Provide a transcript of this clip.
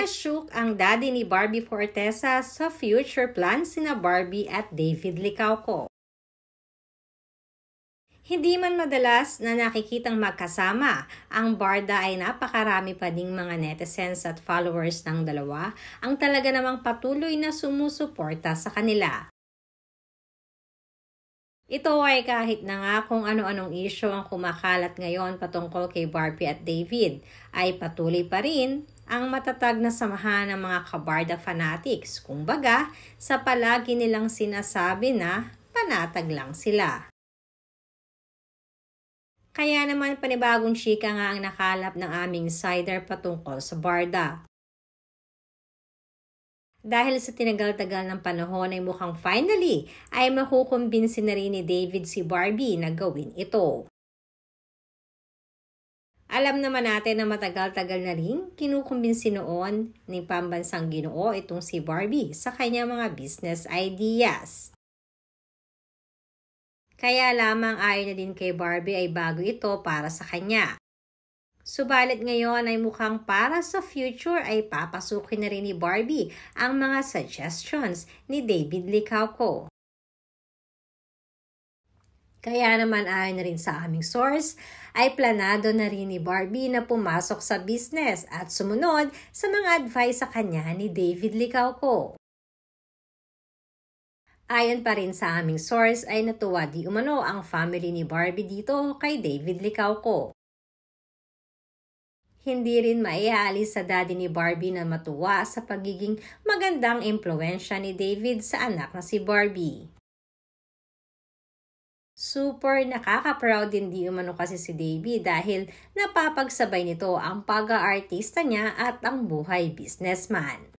Na-shook ang daddy ni Barbie Fortesa sa future plans sina Barbie at David Licauco. Hindi man madalas na nakikitang magkasama, ang barda ay napakarami pa ding mga netizens at followers ng dalawa ang talaga namang patuloy na sumusuporta sa kanila. Ito ay kahit na nga kung ano-anong issue ang kumakalat ngayon patungkol kay Barbie at David, ay patuloy pa rin ang matatag na samahan ng mga kabarda fanatics. Kumbaga, sa palagi nilang sinasabi na panatag lang sila. Kaya naman panibagong chika nga ang nakalap ng aming insider patungkol sa barda. Dahil sa tinagal-tagal ng panahon ay mukhang finally ay makukumbinsi na rin ni David si Barbie na gawin ito. Alam naman natin na matagal-tagal na rin kinukumbinsi noon ni pambansang Ginoo itong si Barbie sa kanyang mga business ideas. Kaya lamang ayon na din kay Barbie ay bago ito para sa kanya. Subalit ngayon ay mukhang para sa future ay papasukin na rin ni Barbie ang mga suggestions ni David Licauco. Kaya naman ayon na rin sa aming source ay planado na rin ni Barbie na pumasok sa business at sumunod sa mga advice sa kanya ni David Licauco. Ayon pa rin sa aming source ay natuwa di umano ang family ni Barbie dito kay David Licauco. Hindi rin maiaalis sa daddy ni Barbie na matuwa sa pagiging magandang impluwensya ni David sa anak na si Barbie. Super nakaka-proud din di umano kasi si David dahil napapagsabay nito ang pag-aartista niya at ang buhay businessman.